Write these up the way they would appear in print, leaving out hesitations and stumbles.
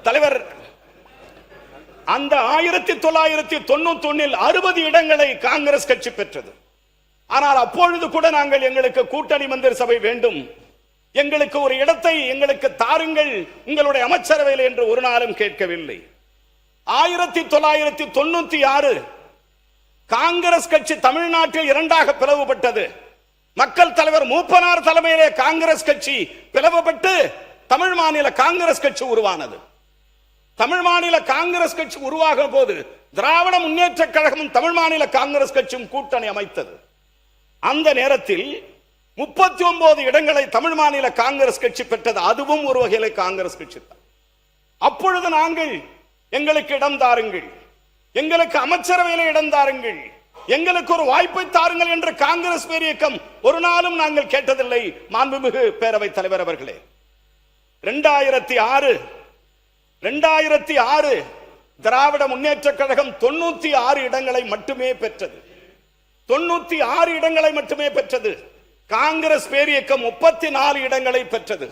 தலைவர் அந்த 1991 60 இடங்களை காங்கிரஸ் கட்சி பெற்றது. ஆனால் அப்பொழுது கூட நாங்கள் எங்களுக்கு கூட்டணி மந்திரி சபை வேண்டும், எங்களுக்கு ஒரு இடத்தை எங்களுக்கு தாருங்கள் உங்களுடைய அமைச்சரவையில் என்று ஒரு நாளும் கேட்கவில்லை. 1996 காங்கிரஸ் கட்சி தமிழ்நாட்டில் இரண்டாக பிளவுபட்டது. மக்கள் தலைவர் மூப்பனார் தலைமையிலே காங்கிரஸ் கட்சி பிளவுபட்டு தமிழ் மாநில காங்கிரஸ் கட்சி உருவானது. தமிழ் மாநில காங்கிரஸ் கட்சி உருவாகும் போது திராவிட முன்னேற்ற கழகமும் தமிழ் மாநில காங்கிரஸ் கட்சியும் கூட்டணி அமைத்தது. அந்த நேரத்தில் 39 இடங்களை தமிழ் மாநில காங்கிரஸ் கட்சி பெற்றது. அதுவும் ஒரு வகையில காங்கிரஸ் கட்சி தான். அப்பொழுது நாங்கள் எங்களுக்கு இடம் தாருங்கள், எங்களுக்கு அமைச்சரவையில் இடம் தாருங்கள், எங்களுக்கு ஒரு வாய்ப்பை தாருங்கள் என்று காங்கிரஸ் பேரியக்கம் ஒரு நாளும் நாங்கள் கேட்டதில்லை. மாண்புமிகு பேரவைத் தலைவர் அவர்களே, 2006 திராவிட முன்னேற்ற கழகம் 96 இடங்களை மட்டுமே பெற்றது. 96 இடங்களை மட்டுமே பெற்றது. காங்கிரஸ் பேரியக்கம் 34 இடங்களை பெற்றது.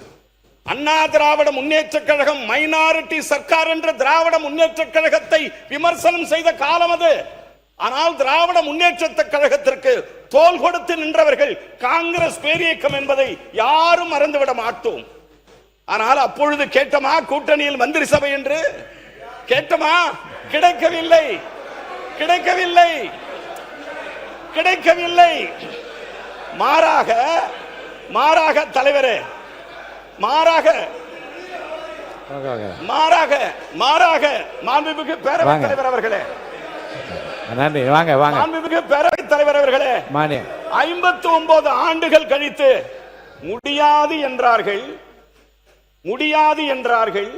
அண்ணா திராவிட முன்னேற்ற கழகம் மைனாரிட்டி சர்க்கார் என்ற திராவிட முன்னேற்ற கழகத்தை விமர்சனம் செய்த காலம் அது. ஆனால் திராவிட முன்னேற்ற கழகத்திற்கு தோள் கொடுத்து நின்றவர்கள் காங்கிரஸ் பேரியக்கம் என்பதை யாரும் மறந்துவிட மாட்டோம். ஆனால் அப்பொழுது கேட்டமா கூட்டணியில் மந்திரி சபை என்று கேட்டமா? கிடைக்கவில்லை, கிடைக்கவில்லை, கிடைக்கவில்லை. மாறாக தலைவரே, மாறாக மாண்புமிகு பேரவைத் தலைவர் அவர்களே, மாண்புமிகு பேரவைத் தலைவர் அவர்களே, 59 ஆண்டுகள் கழித்து முடியாது என்றார்கள்,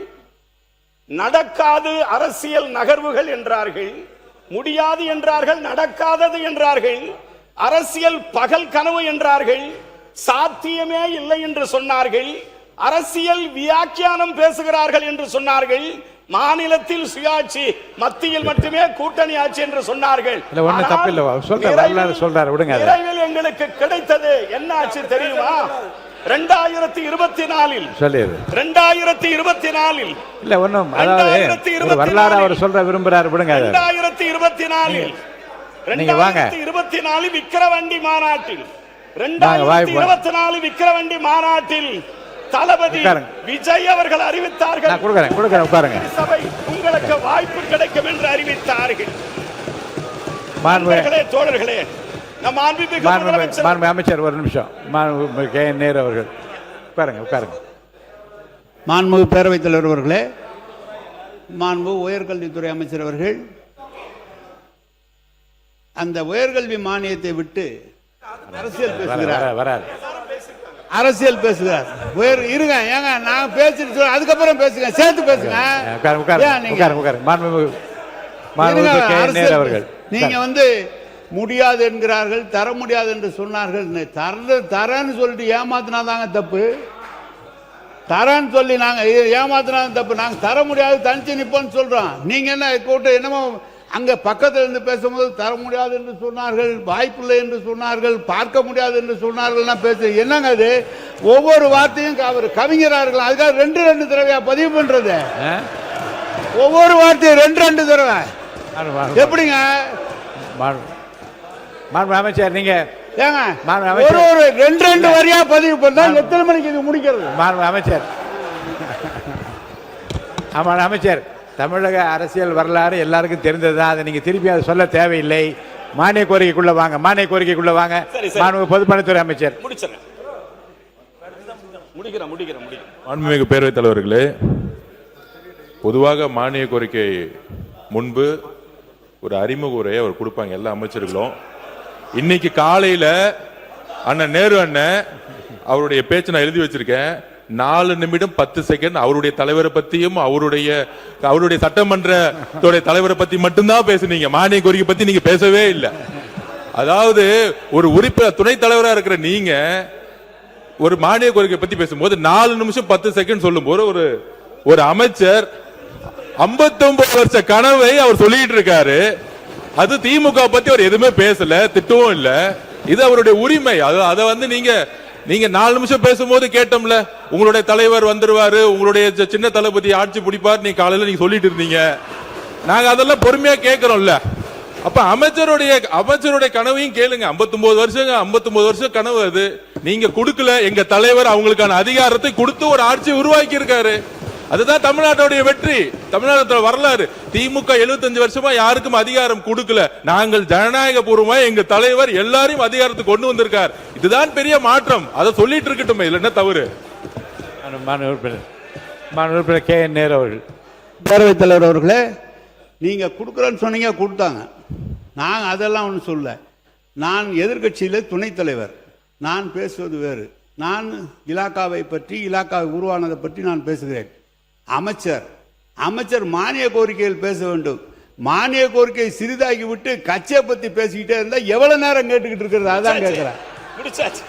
நடக்காது அரசியல் நகர்வுகள் என்றார்கள், முடியாது என்றார்கள், நடக்காதது என்றார்கள், அரசியல் பகல் கனவு என்றார்கள், சாத்தியமே இல்லை என்று சொன்னார்கள், அரசியல் வியாக்கியானம் பேசுகிறார்கள் என்று சொன்னார்கள், மாநிலத்தில் சுயாட்சி, மத்தியில் மட்டுமே கூட்டணி ஆட்சி என்று சொன்னார்கள். விரைவில் எங்களுக்கு கிடைத்தது என்ன ஆட்சி தெரியுமா? 2024 இல்ல ஒண்ணும், அதாவது வரலாறு அவர் சொல்ற விரும்புறாரு. விடுங்க. 2024 விக்கிரவாண்டி மாநாட்டில் 2024 விக்கிரவாண்டி மாநாட்டில் தளபதி விஜய் அவர்கள் அறிவித்தார்கள், சபை உங்களுக்கு வாய்ப்பு கிடைக்கும் என்று அறிவித்தார்கள். தோழர்களே, அமைச்சர் ஒரு நிமிஷம். நேரு அவர்கள் உட்காருங்க. மாண்புமிகு பேரவைத் தலைவர் அவர்களே, மாண்புமிகு உயர்கல்வித்துறை அமைச்சர் அவர்கள் அந்த உயர்கல்வி மானியத்தை விட்டு அரசியல் பேசுகிறார். இருங்க, ஏங்க நான் பேசிட்டு அதுக்கப்புறம் பேசுங்க, சேர்த்து பேசுங்க. நீங்க முடியாது என்கிறார்கள், தர முடியாது என்று சொன்னார்கள். தரன்னு சொல்லிட்டு ஏமாத்தினாதாங்க தப்பு. தரன்னு சொல்லி நாங்க ஏமாத்தினாதான் தப்பு. நாங்க தர முடியாது, தனிச்சு நிப்போம்னு சொல்றோம். நீங்க என்ன கூட்டம் என்னமோ அங்க பக்கத்துல இருந்து பேசும்போது தர முடியாது என்று சொன்னார்கள், வாய்ப்பில்லை என்று சொன்னார்கள், பார்க்க முடியாது என்று சொன்னார்கள். பேச என்னங்க அது? ஒவ்வொரு வார்த்தையும் அவர் கவிஞரார்கள், அதுக்காக 2 தடவையா பதிவு பண்றது? ஒவ்வொரு வார்த்தையும் 2 தடவை எப்படிங்க? அமைச்சர் நீங்க ஒரு 2 வரியா பதிவு பண்ணா எத்தனை மணிக்கு இது முடிக்கிறது? அமைச்சர் அமைச்சர் தமிழக அரசியல் வரலாறு எல்லாருக்கும் தெரிந்ததுதான். அதை நீங்க திருப்பி அதை சொல்ல தேவையில்லை. மானிய கோரிக்கைக்குள்ள வாங்க, பொதுப்பணித்துறை அமைச்சர். மாண்புமிகு பேரவைத் தலைவர்களே, பொதுவாக மானிய கோரிக்கை முன்பு ஒரு அறிமுக உரையை அவர் கொடுப்பாங்க எல்லா அமைச்சர்களும். இன்னைக்கு காலையில அண்ணன் நேரு அண்ணன் அவருடைய பேச்சு நான் எழுதி வச்சிருக்கேன். 4 நிமிடம் 10 செகண்ட் அவருடைய தலைவரை பத்தியும் அவருடைய சட்டமன்ற தலைவரை பத்தி மட்டும்தான் பேசுனீங்க. மானிய கோரிக்கை பத்தி நீங்க பேசவே இல்லை. அதாவது ஒரு உறுப்பினர் துணைத் தலைவராக இருக்கிற நீங்க ஒரு மானிய கோரிக்கை பத்தி பேசும்போது 4 நிமிஷம் 10 செகண்ட் சொல்லும் போது ஒரு அமைச்சர் 59 வருஷ கனவை அவர் சொல்லிட்டு இருக்காரு. அது திமுக பத்தி அவர் எதுவுமே பேசல, திட்டவும் இல்ல. இது அவருடைய உரிமை. அதை நீங்க நீங்க 4 நிமிஷம் பேசும்போது கேட்டோம்ல, உங்களுடைய தலைவர் வந்துருவாரு, உங்களுடைய சின்ன தளபதி ஆட்சி பிடிப்பார், நீங்க காலையில நீங்க சொல்லிட்டு இருந்தீங்க. நாங்க அதெல்லாம் பொறுமையா கேட்கிறோம்ல. அப்ப அமைச்சருடைய கனவையும் கேளுங்க. 59 வருஷம் கனவு அது. நீங்க கொடுக்கல. எங்க தலைவர் அவங்களுக்கான அதிகாரத்தை கொடுத்து ஒரு ஆட்சி உருவாக்கி இருக்காரு. அதுதான் தமிழ்நாட்டுடைய வெற்றி, தமிழ்நாட்டோட வரலாறு. திமுக 75 வருஷமா யாருக்கும் அதிகாரம் கொடுக்கல. நாங்கள் ஜனநாயக பூர்வமா எங்க தலைவர் எல்லாரையும் அதிகாரத்துக்கு கொண்டு வந்திருக்கார். இதுதான் பெரிய மாற்றம். அதை சொல்லிட்டு இருக்கட்டும், இல்ல என்ன தவறு? உறுப்பினர் கே என் நேரு அவர்கள். பேரவைத் தலைவர் அவர்களே, நீங்க கொடுக்குறேன்னு சொன்னீங்க, கொடுத்தாங்க. நான் அதெல்லாம் ஒன்றும் சொல்ல. நான் எதிர்கட்சியில் துணைத் தலைவர். நான் பேசுவது வேறு. நான் இலாக்காவை பற்றி, இலாக்காவை உருவானதை பற்றி நான் பேசுகிறேன். அமைச்சர் மானிய கோரிக்கையில் பேச வேண்டும். மானிய கோரிக்கை சிறிதாகி விட்டு கட்சியை பத்தி பேசிக்கிட்டே இருந்தா எவ்வளவு நேரம் கேட்டுக்கிட்டு இருக்கிறது? அதான் கேட்கிறேன். முடிச்சாச்சு.